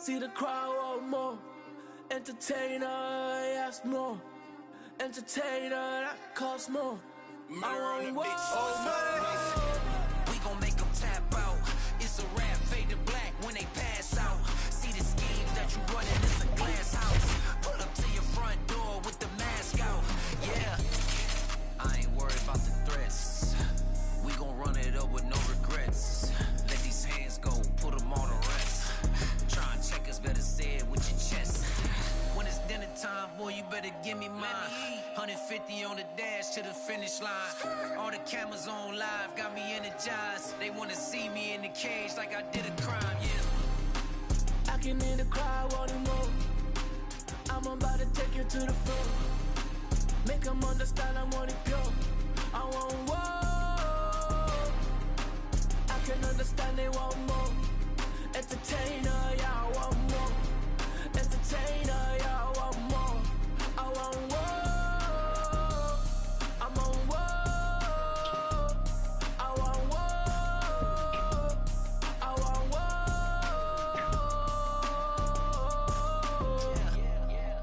See the crowd want more. Entertainer, yes, more. Entertainer, that costs more. I want more. We gon' make them tap out. It's a rap, fade to black when they pass out. See the schemes that you running, it's a glass house. Pull up to your front door with the mask out. Yeah, I ain't worried about the threats. We gon' run it up with no regrets. Let these hands go, put them on the rest. Try and check us, better say it with your chest. When it's dinner time, boy, you better give me mine. 150 on the dash to the finish line. All the cameras on live, got me energized. They wanna see me in the cage like I did a crime, yeah. I can hear the crowd wanting more. I'm about to take you to the floor. Make them understand I want it pure. I want more. I can understand they want more. Entertainer, yeah, I want more. Entertainer, yeah, I want more. I want more. I'm on war. I want war. I want war.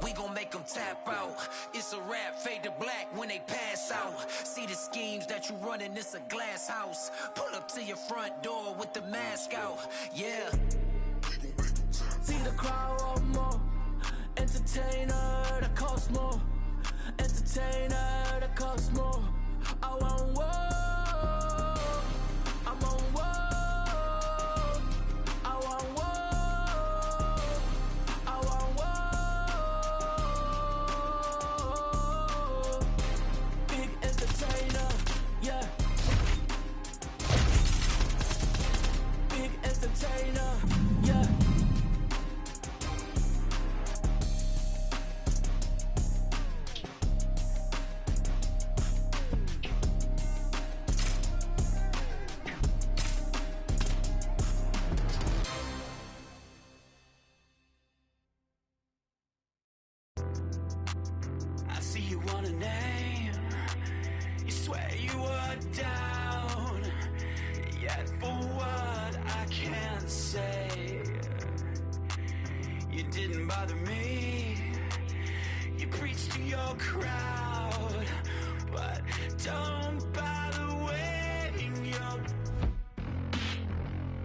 We gon' make them tap out. It's a rap, fade to black when they pass out. See the schemes that you running, it's a glass house. Pull up to your front door with the mask out. Yeah. See the crowd want more. Entertainer, that costs more. Entertainer, that costs more. I want war. I'm on war. I want war. I want war. Big entertainer, yeah. Big entertainer, yeah. I see you want a name. You swear you were down. Yet for what I can't say, you didn't bother me. You preach to your crowd, but don't bother waiting your.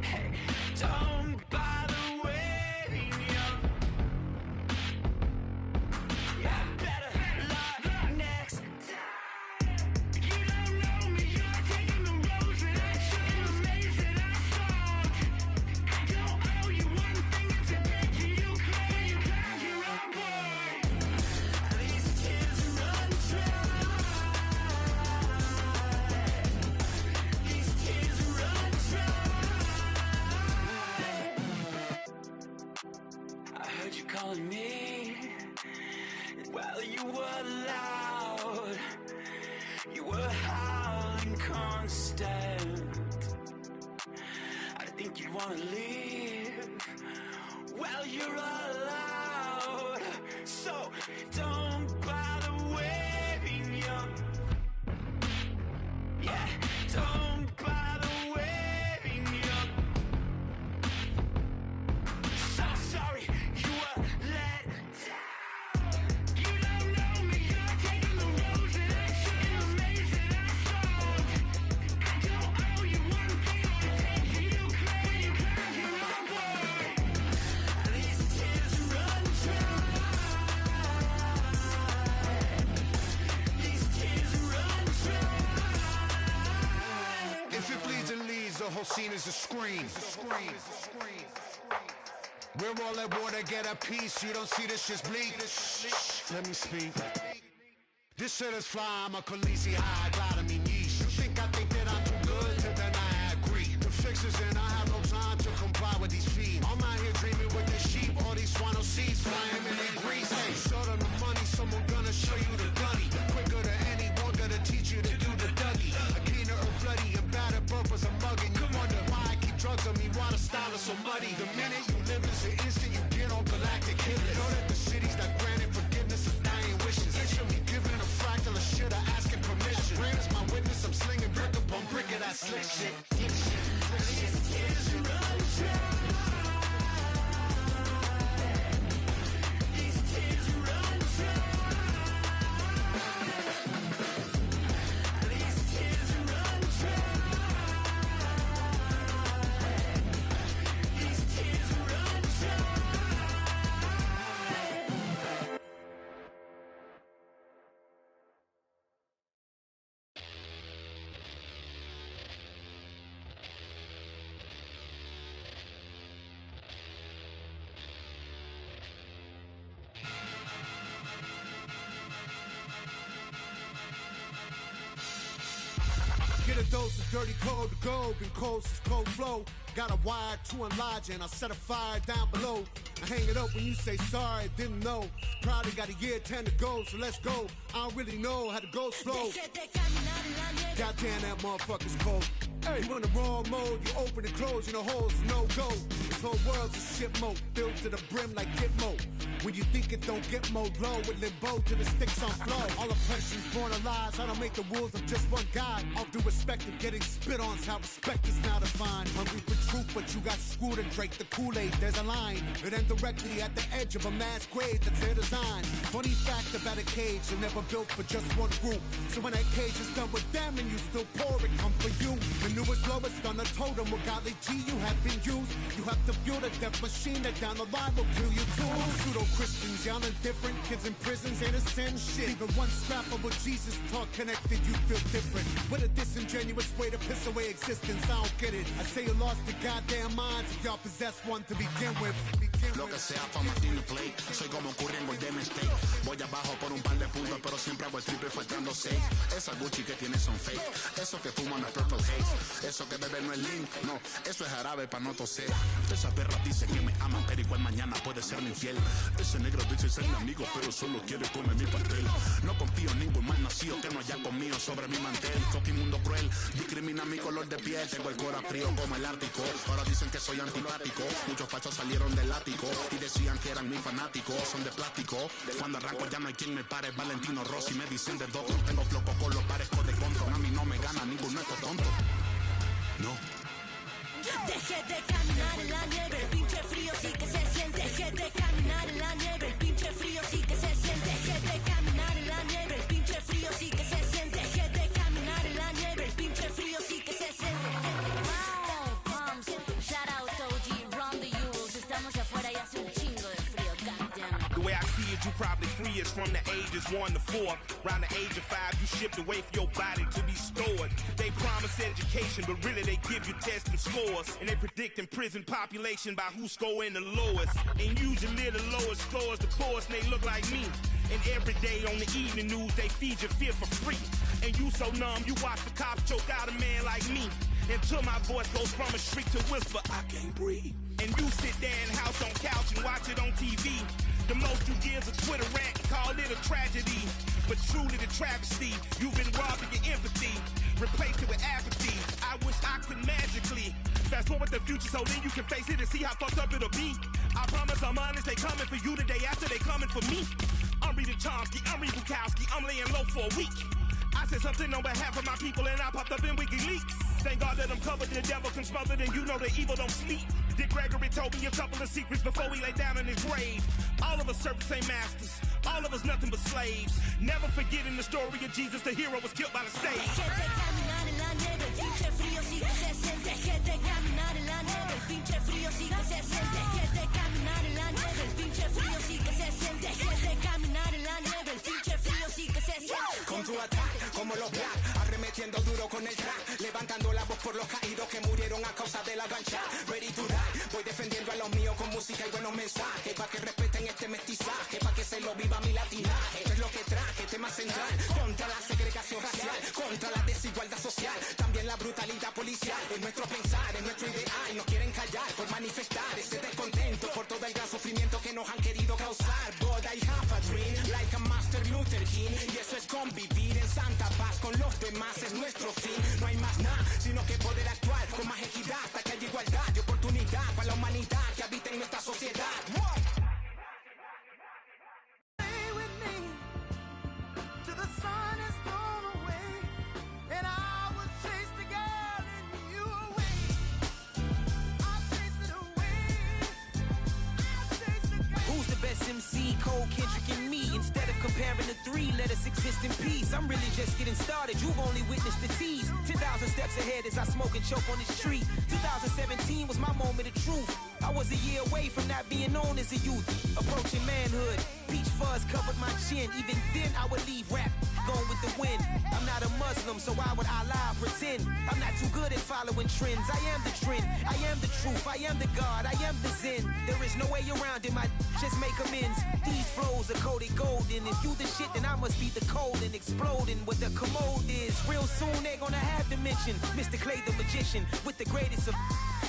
Hey, don't bother waiting your. Yeah, better luck next time. You don't know me, you're taking the roads that I took, the maze that I sought. I don't owe you one thing, it's a debt to you, claim you got your own boy. These tears run dry. These tears run dry. I heard you calling me. Well, you were loud, you were howling constant. I think you'd wanna leave. Well, you're allowed, so don't bother waving your. Yeah, don't bother waving your. So sorry, you were let down. You don't know me, you're taking the roads that I took, the maze that I sought. I don't owe you one thing, I take you, you claim you got your own boy. These tears run dry. These tears run dry. If it bleeds and leads, the whole scene is a scream. We're all at war to get a piece. You don't see this shit's bleak. Let me speak. This shit is fly. I'm a Khaleesi high. Gotta me niche. You think I think that I'm too good? Then I agree. The fix is in. I have no time to comply with these feet. I'm out here dreaming with the sheep. All these swano seeds flying in their grease. Hey, short on the money. Someone gonna show you the gunny. Quicker than anyone gonna teach you to do the Dougie. A keener or bloody and bad at purpose. I'm mugging. You wonder why I keep drugs on me. Why the style is so muddy. The minute you live is the instant you get on galactic hit list. Know that the city's not granted forgiveness of dying wishes. It should be given a fractal of shit or asking permission. Rain is my witness. I'm slinging brick upon brick of that slick shit. These tears run dry. dose of dirty code to go, been cold since cold flow. Got a wire to enlarge and I'll set a fire down below. I hang it up when you say sorry, didn't know. Probably got a year 10 to go, so let's go. I don't really know how the ghost flow. Goddamn, that motherfucker's cold. Hey, you in the wrong mode, you open and close, you know holes, no go. This whole world's a shit mode, filled to the brim like Gitmo. When you think it don't get more low, with limbo to the sticks on flow. All oppression's born of lies, I don't make the rules, I'm just one guy. All due respect of getting spit on's how respect is now defined. Hungry for truth, but you got screwed and drank the Kool-Aid, there's a line. It ends directly at the edge of a mass grave that's their design. Funny fact about a cage, they're never built for just one group. So when that cage is done with them and you still pour it, come for you. The newest lowest on the totem, with golly G you have been used. You have to build a death machine that down the line will kill you too. Pseudo-Christians, y'all indifferent, kids in prisons ain't a sin shit. Even one scrap of what Jesus taught connected, you feel different. With a disingenuous way to piss away existence, I don't get it. I say you lost your goddamn minds if y'all possess one to begin with. Lo que sea pa' Martín Play. Soy como Curry en Golden State. Voy abajo por un par de puntos, pero siempre hago el triple faltando 6. Esa Gucci que tiene son fake. Eso que fuman es Purple Haze. Eso que bebe no es lean. No, eso es jarabe pa' no toser. Esa perra dice que me ama, pero igual mañana puede ser infiel. Ese negro dice ser mi amigo, pero solo quiere comer mi pastel. No confío en ningún mal nacido que no haya comido sobre mi mantel. Fucking mundo cruel, discrimina mi color de piel. Tengo el corazón frío como el Ártico. Ahora dicen que soy antipático. Muchos fachos salieron del ático y decían que eran mis fanáticos. Son de plástico. Cuando arranco ya no hay quien me pare. Valentino Rossi me dicen de doctor. Tengo floco con los parezco de control. A mí no me gana ninguno de estos tontos. No. Deje de caminar en la nieve, el pinche frío sí que se siente. Deje de caminar en la nieve, el pinche frío sí que se siente. Deje de caminar en la nieve, el pinche frío sí que se siente. Deje de caminar en la nieve, el pinche frío sí que se siente. Wow, Pumps, shout out to OG, run the Euros. Estamos afuera y hace un chingo de frío, goddammit. The way I see it, you probably free is from the ages 1 to 4. Around the age of 5, you shipped away for your body to be stored. They promise education, but really they give you tests and scores. And they predicting prison population by who scoring the lowest. And usually the lowest scores the poorest, and they look like me. And every day on the evening news, they feed you fear for free. And you so numb, you watch the cops choke out a man like me. Until my voice goes from a shriek to whisper, I can't breathe. And you sit there in house on couch and watch it on TV. The most you give is a Twitter rant and call it a tragedy. But truly the travesty, you've been robbed of your empathy. Replaced it with apathy. I wish I could magically fast forward the future so then you can face it and see how fucked up it'll be. I promise I'm honest, they coming for you the day after they coming for me. I'm reading Chomsky, I'm reading Bukowski, I'm laying low for a week. I said something on behalf of my people and I popped up in WikiLeaks. Thank God that I'm covered, the devil can smother, and you know the evil don't sleep. Dick Gregory told me a couple of secrets before he lay down in his grave. All of us servants ain't masters, all of us nothing but slaves. Never forgetting the story of Jesus, the hero was killed by the stage. Deje de caminar en la nieve, el pinche frío sí que se siente. Deje de caminar en la nieve, el pinche frío sí que se siente. Deje de caminar en la nieve, el pinche frío sí que se siente. Deje de caminar en la nieve, el pinche frío sí que se siente. Con tu ataque, como los black, arremetiendo duro con el track, levantando la voz por los caídos que murieron a causa de la gancha. Ready to die, voy defendiendo a los míos con música y buenos mensajes, pa' que respeten este mestizaje, pa' que se lo viva mi latinaje. Esto es lo que traje, tema central, contra la segregación racial, contra la desigualdad social, también la brutalidad policial. Es nuestro pensar, es nuestro ideal, nos quieren callar por manifestar ese descontento por todo el gran sufrimiento que nos han querido causar. But I have a dream, like a Master Luther King, y eso es convivir en santa paz con los demás, es nuestro fin. No hay más nada, sino que poder actuar con más equidad hasta que haya igualdad y oportunidad para la humanidad que habita en nuestra sociedad. Stay with me till the sun is blown away, and I will chase the girl in you away. I'll chase it away. I'll chase the girl. Who's the best MC? Cole, Kendrick, and me. Instead of comparing the three, let us exist in peace. I'm really just getting started. You've only witnessed the tease. 10,000 steps ahead as I smoke and choke on this tree. 2017 was my moment of truth. I was a year away from not being known as a youth. Approaching manhood. Peach fuzz covered my chin. Even then I would leave rap going with the wind. I'm not a Muslim, so why would I lie or pretend? I'm not too good at following trends. I am the trend, I am the truth, I am the God, I am the Zen. There is no way around it, my just make amends. These flows are coated golden. If you the shit, then I must be the cold and exploding what the commode is. Real soon they gonna have to mention Mr. Clay the magician with the greatest of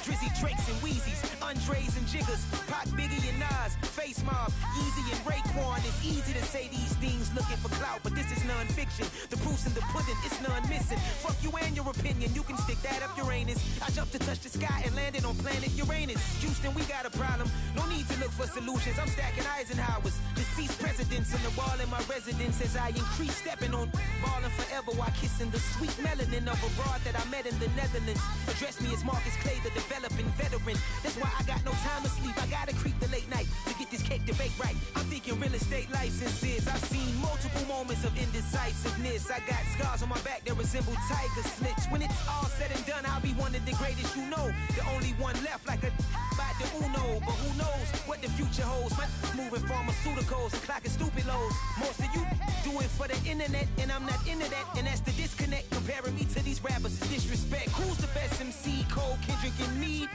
Drizzy, Drakes, and Wheezies, Andres and Jiggers, Pac, Biggie, and Nas, Face Mob, Yeezy, and Raekwon. It's easy to say these things looking for clout, but this is non-fiction. The proof's in the pudding, it's none missing. Fuck you and your opinion, you can stick that up Uranus. I jumped to touch the sky and landed on planet Uranus. Houston, we got a problem, no need to look for solutions. I'm stacking Eisenhowers, deceased presidents on the wall in my residence as I increase stepping on ballin' forever while kissing the sweet melanin of a broad that I met in the Netherlands. Address me as Marcus Clay, the developing veteran. That's why I got no time to sleep. I gotta creep the late night to get this cake to bake right. I'm thinking real estate licenses. I've seen multiple moments of indecisiveness. I got scars on my back that resemble tiger slits. When it's all said and done, I'll be one of the greatest you know. The only one left like a by the Uno. But who knows what the future holds? My moving pharmaceuticals and clocking stupid lows. Most of you do it for the internet, and I'm not into that. And that's the disconnect. Comparing me to these rappers is disrespect. Who's the best MC? Cole, Kendrick, and Mead.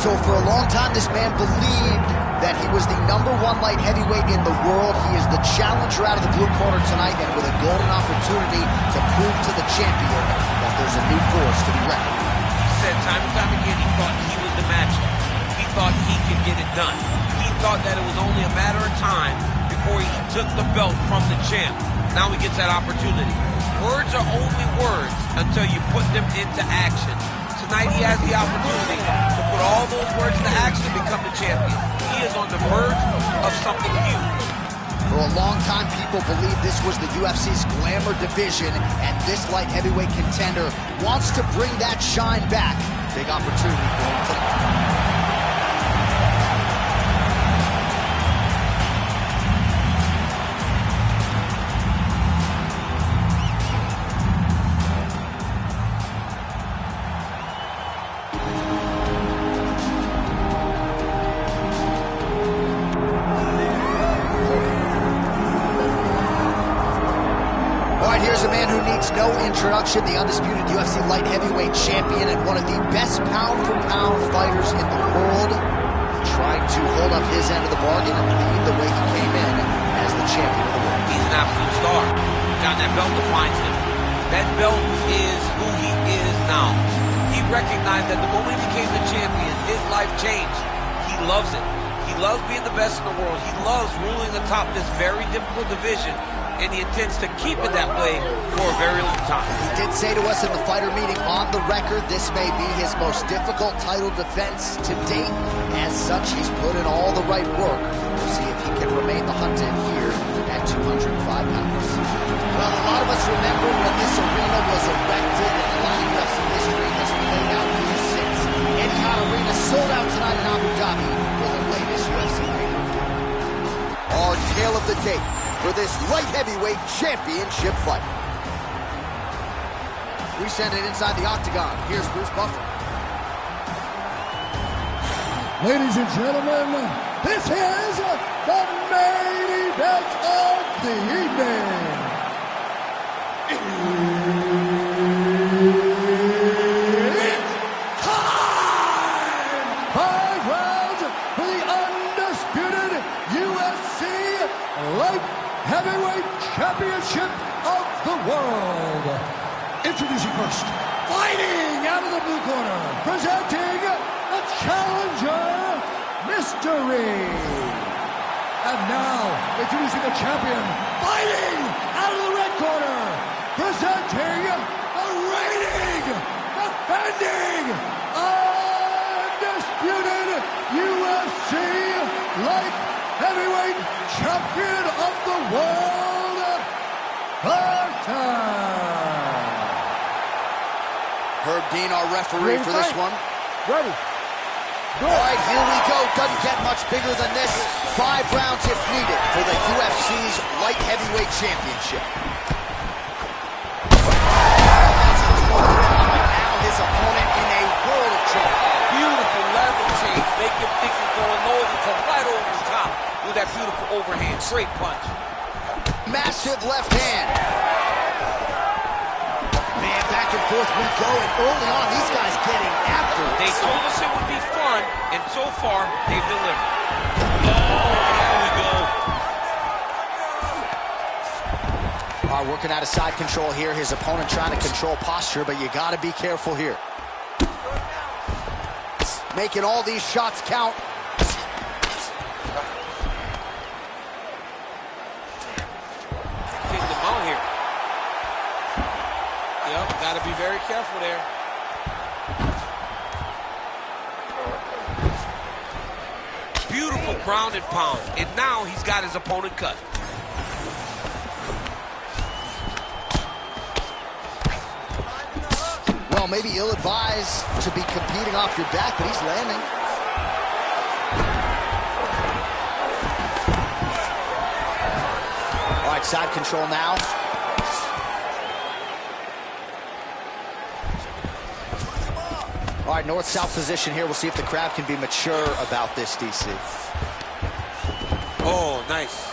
So for a long time, this man believed that he was the #1 light heavyweight in the world. He is the challenger out of the blue corner tonight, and with a golden opportunity to prove to the champion that there's a new force to be reckoned with. He said time and time again he thought he was the matchup. He thought he could get it done. He thought that it was only a matter of time before he took the belt from the champ. Now he gets that opportunity. Words are only words until you put them into action. Tonight he has the opportunity to put all those words into action and become the champion. He is on the verge of something huge. For a long time, people believed this was the UFC's glamour division, and this light heavyweight contender wants to bring that shine back. Big opportunity for him tonight. No introduction, the undisputed UFC light heavyweight champion and one of the best pound-for-pound fighters in the world, trying to hold up his end of the bargain and lead the way he came in as the champion of the world. He's an absolute star. John, that belt defines him. That belt is who he is now. He recognized that the moment he became the champion, his life changed. He loves it. He loves being the best in the world. He loves ruling atop this very difficult division, and he intends to keep it that way for a very long time. He did say to us in the fighter meeting on the record, this may be his most difficult title defense to date. As such, he's put in all the right work. We'll see if he can remain the hunted here at 205 pounds. Well, a lot of us remember when this arena was erected, and a lot of UFC history has played out here since. Etihad Arena sold out tonight in Abu Dhabi for the latest UFC pay-per-view. Our tale of the tape for this light heavyweight championship fight. We send it inside the octagon. Here's Bruce Buffer. Ladies and gentlemen, this is the main event of the evening. It's time! 5 rounds for the undisputed UFC Light Heavyweight Championship of the world. Introducing first, fighting out of the blue corner, presenting the challenger, Mystery. And now, introducing the champion, fighting out of the red corner, presenting the reigning, defending, undisputed UFC light heavyweight champion of the world, Hunter. Herb Dean, our referee for this one. Ready. All right, here we go. Doesn't get much bigger than this. 5 rounds if needed for the UFC's light heavyweight championship. Now his opponent in a world of trouble. Beautiful level change. Make him think he's going low and come right over the top with that beautiful overhand. Great punch. Massive left hand. Man, back and forth we go, and early on, these guys getting after it. They told us it would be fun, and so far, they've delivered. Oh, there we go. All right, working out of side control here. His opponent trying to control posture, but you got to be careful here. Making all these shots count. Taking them out here. Yep, got to be very careful there. Beautiful ground and pound. And now he's got his opponent cut. Well, maybe ill-advised to be competing off your back, but he's landing. All right, side control now. All right, north-south position here. We'll see if the crowd can be mature about this, DC. Oh, nice.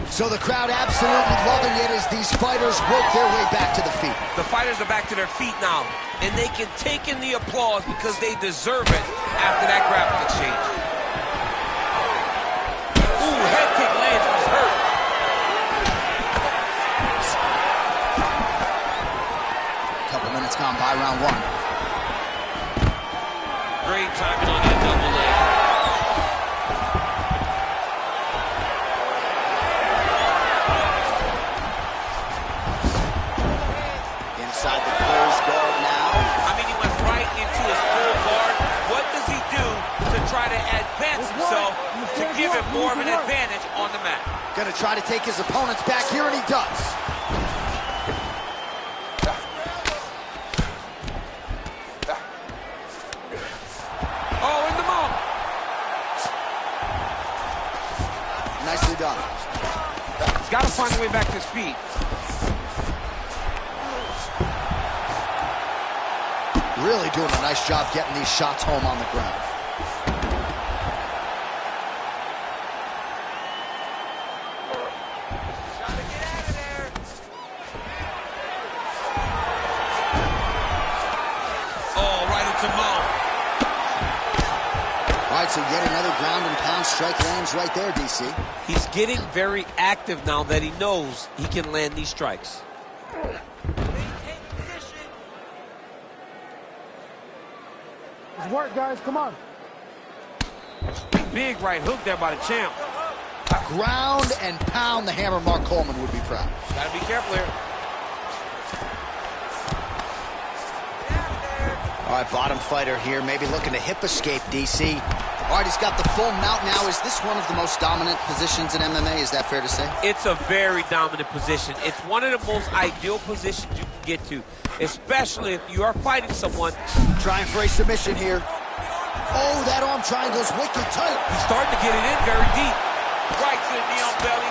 So the crowd absolutely loving it as these fighters work their way back to the feet. The fighters are back to their feet now, and they can take in the applause because they deserve it after that grappling exchange. Ooh, head kick lands, he's hurt. Couple minutes gone by round 1. Great timing on that double leg. Inside the closed guard now. I mean, he went right into his full guard. What does he do to try to advance himself to give him more of an advantage on the mat? Gonna try to take his opponents back here, and he does. Oh, in the mount. Nicely done. He's got to find a way back to his feet. Really doing a nice job getting these shots home on the ground. Oh, right into mount. All right, so yet another ground and pound strike lands right there, DC. He's getting very active now that he knows he can land these strikes. It's work, guys. Come on. Big right hook there by the champ. Ground and pound, the hammer. Mark Coleman would be proud. Gotta be careful here. All right, bottom fighter here, maybe looking to hip escape, DC. All right, he's got the full mount now. Is this one of the most dominant positions in MMA? Is that fair to say? It's a very dominant position. It's one of the most ideal positions you can get to, especially if you are fighting someone. Trying for a submission here. Oh, that arm triangle's wicked tight. He's starting to get it in very deep. Right to the knee on belly.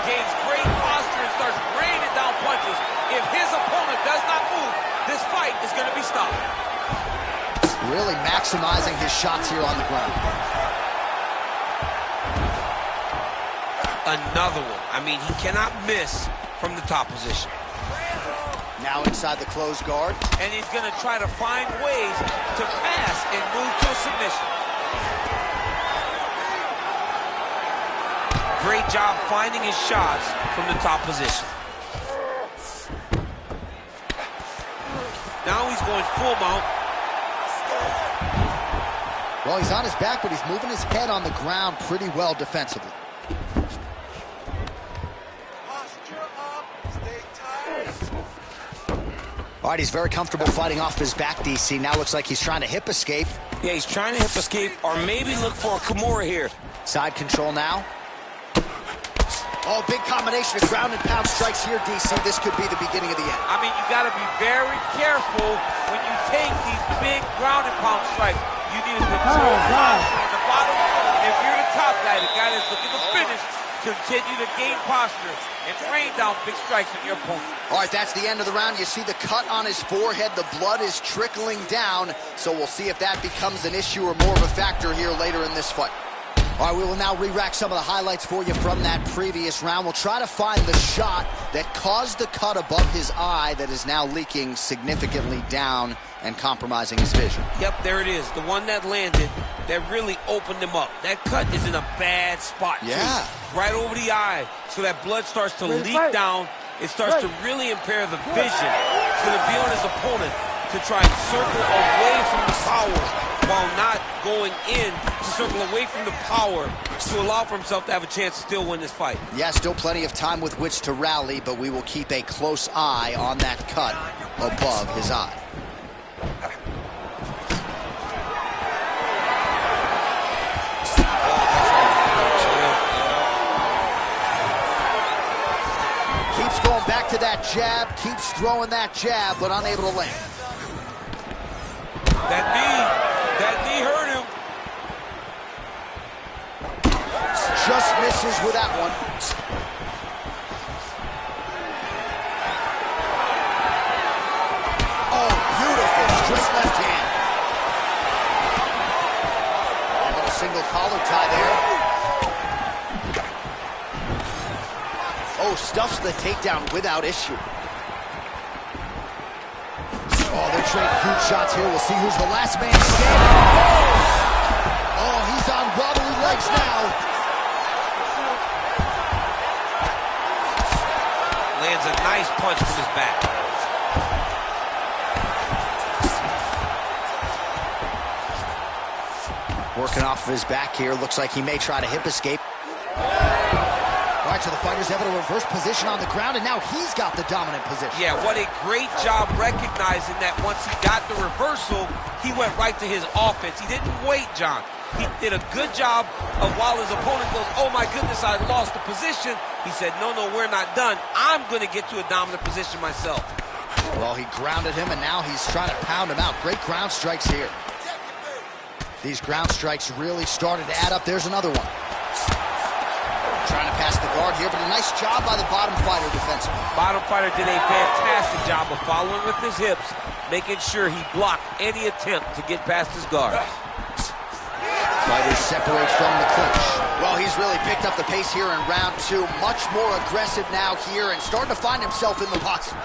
Gains great posture and starts raining down punches. If his opponent does not move, this fight is going to be stopped. Really maximizing his shots here on the ground. Another one. I mean, he cannot miss from the top position. Now inside the closed guard. And he's going to try to find ways to pass and move to a submission. Great job finding his shots from the top position. Now he's going full mount. Well, he's on his back, but he's moving his head on the ground pretty well defensively. All right, he's very comfortable fighting off his back, DC. Now looks like he's trying to hip escape. Yeah, he's trying to hip escape or maybe look for a Kimura here. Side control now. Oh, big combination of ground and pound strikes here, DC. This could be the beginning of the end. I mean, you got to be very careful when you take these big ground and pound strikes. You need to control the bottom. And if you're the top guy, the guy that's looking to finish, continue to gain posture and rain down big strikes on your opponent. All right, that's the end of the round. You see the cut on his forehead. The blood is trickling down. So we'll see if that becomes an issue or more of a factor here later in this fight. All right, we will now re-rack some of the highlights for you from that previous round. We'll try to find the shot that caused the cut above his eye that is now leaking significantly down and compromising his vision. Yep, there it is. The one that landed that really opened him up. That cut is in a bad spot, yeah, too. Right over the eye. So that blood starts to leak down. It starts to really impair the vision. It's going to be on his opponent to try and circle away from the power while not going in to circle away from the power to allow for himself to have a chance to still win this fight. Yeah, still plenty of time with which to rally, but we will keep a close eye on that cut above his eye. Keeps going back to that jab, keeps throwing that jab, but unable to land. That knee hurt him. Just misses with that one. Oh, beautiful, straight left hand. A little single collar tie there. Oh, stuffs the takedown without issue. Oh, they're trading huge shots here. We'll see who's the last man standing. Oh, he's on wobbly legs now. Lands a nice punch from his back. Working off of his back here. Looks like he may try to hip escape. All right, so the fighter's able to reverse position on the ground, and now he's got the dominant position. Yeah, what a great job recognizing that once he got the reversal, he went right to his offense. He didn't wait, John. He did a good job of while his opponent goes, oh my goodness, I lost the position. He said, no, we're not done. I'm going to get to a dominant position myself. Well, he grounded him, and now he's trying to pound him out. Great ground strikes here. These ground strikes really started to add up. There's another one. Trying to pass the guard here, but a nice job by the bottom fighter defensively. Bottom fighter did a fantastic job of following with his hips, making sure he blocked any attempt to get past his guard. Fighter separates from the clinch. Well, he's really picked up the pace here in round two. Much more aggressive now here and starting to find himself in the pocket.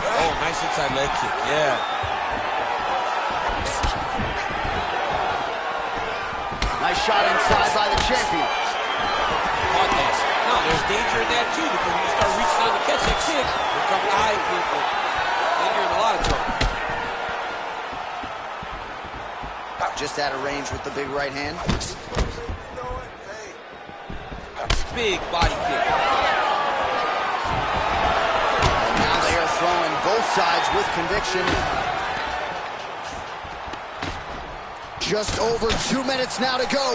Oh, nice inside leg kick, yeah. Nice shot inside by the champion. No, there's danger in that too, because when you start reaching out to catch that kick, here comes the high kick, then you're in a lot of trouble. Just out of range with the big right hand. Big body kick. And now they are throwing both sides with conviction. Just over 2 minutes now to go.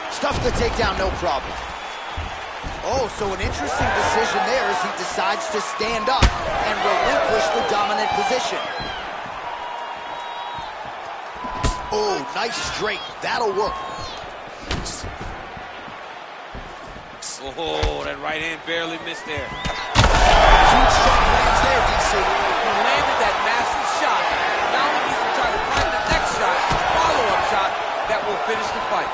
Stuffs the takedown, no problem. Oh, so an interesting decision there as he decides to stand up and relinquish the dominant position. Oh, nice straight. That'll work. Oh, that right hand barely missed there. Huge shot lands there, DC. He landed that massive shot. Now he needs to try to find the next shot, follow-up shot, that will finish the fight.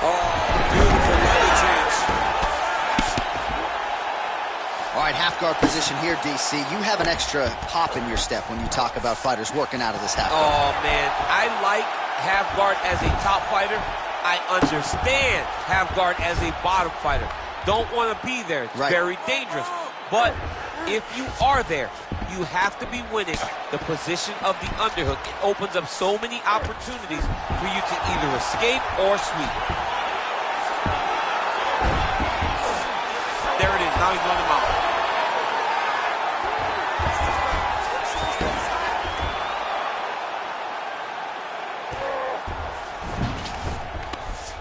Oh, beautiful leg change. All right, half guard position here, DC. You have an extra hop in your step when you talk about fighters working out of this half guard. Oh, man, I like half guard as a top fighter. I understand half guard as a bottom fighter. don't want to be there. It's Right. very dangerous. But if you are there, you have to be winning the position of the underhook. It opens up so many opportunities for you to either escape or sweep. There it is. Now he's on him out.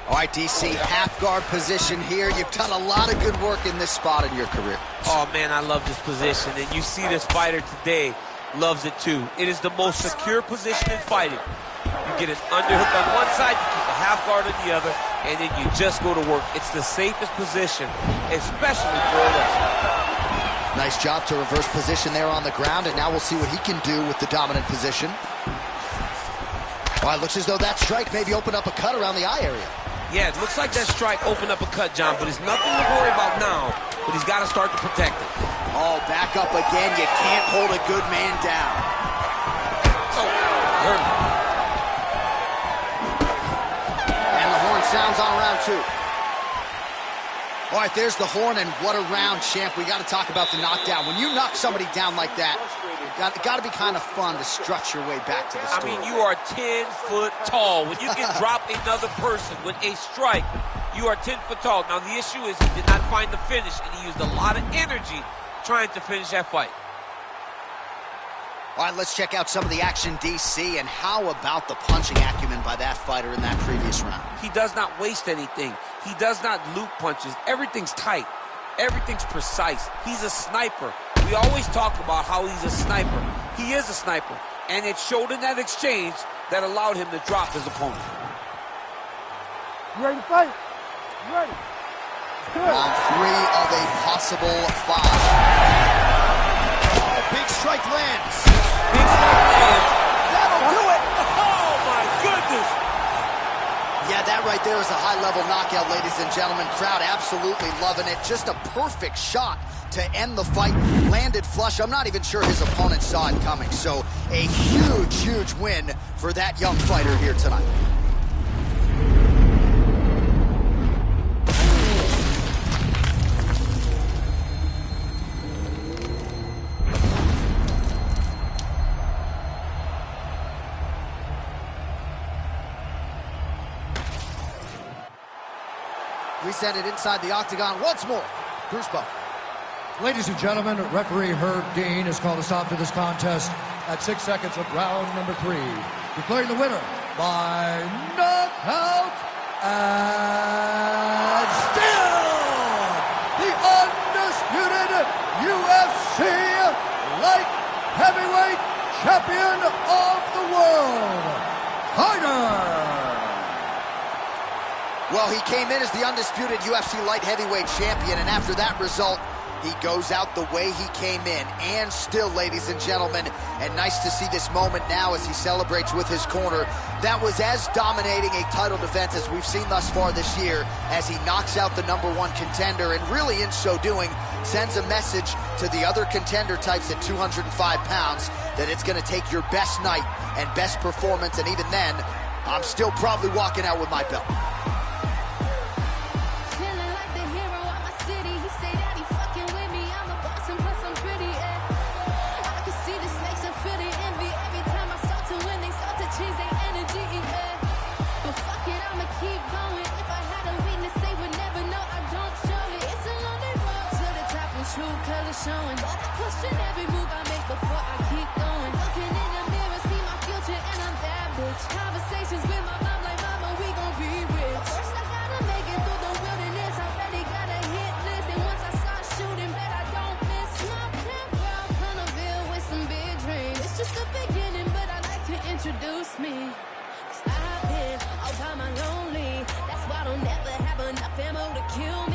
All right, DC, half guard position here. You've done a lot of good work in this spot in your career. Oh, man, I love this position. And you see this fighter today loves it, too. It is the most secure position in fighting. You get an underhook on one side, you keep a half guard on the other, and then you just go to work. It's the safest position, especially for a wrestler. Nice job to reverse position there on the ground, and now we'll see what he can do with the dominant position. All right, looks as though that strike maybe opened up a cut around the eye area. Yeah, it looks like that strike opened up a cut, John, but it's nothing to worry about now, but he's got to start to protect it. Oh, back up again. You can't hold a good man down. Oh, hurt him. And the horn sounds on round two. All right, there's the horn, and what a round, champ. We got to talk about the knockdown. When you knock somebody down like that, got to be kind of fun to strut your way back to the store. I mean, you are 10 foot tall. When you can drop another person with a strike, you are 10 foot tall. Now, the issue is he did not find the finish, and he used a lot of energy trying to finish that fight. All right, let's check out some of the action, DC, and how about the punching acumen by that fighter in that previous round? He does not waste anything. He does not loop punches. Everything's tight. Everything's precise. He's a sniper. We always talk about how he's a sniper. He is a sniper, and it showed in that exchange that allowed him to drop his opponent. You ready to fight? You ready? Round three of a possible five. Oh, big strike lands. Big strike lands. That'll do it. Oh, my goodness. Yeah, that right there is a high-level knockout, ladies and gentlemen. Crowd absolutely loving it. Just a perfect shot to end the fight. Landed flush. I'm not even sure his opponent saw it coming. So a huge, huge win for that young fighter here tonight. We send it inside the octagon once more. Bruce Buffer. Ladies and gentlemen, referee Herb Dean has called a stop to this contest at 6 seconds of round number 3, declaring the winner by knockout and still the undisputed UFC light heavyweight champion of the world, Fighter. Well, he came in as the undisputed UFC light heavyweight champion, and after that result, he goes out the way he came in, and still, ladies and gentlemen, and nice to see this moment now as he celebrates with his corner. That was as dominating a title defense as we've seen thus far this year, as he knocks out the #1 contender, and really in so doing, sends a message to the other contender types at 205 pounds that it's going to take your best night and best performance, and even then, I'm still probably walking out with my belt. Showing, but I question every move I make before I keep going. Looking in the mirror, see my future, and I'm that bitch. Conversations with my mom, like, mama, we gon' be rich. First I gotta make it through the wilderness. I already got a hit list, and once I start shooting, bet I don't miss. Small camp girl, Carnival with some big dreams. It's just the beginning, but I like to introduce me. 'Cause I've been all by my lonely. That's why I don't never have enough ammo to kill me.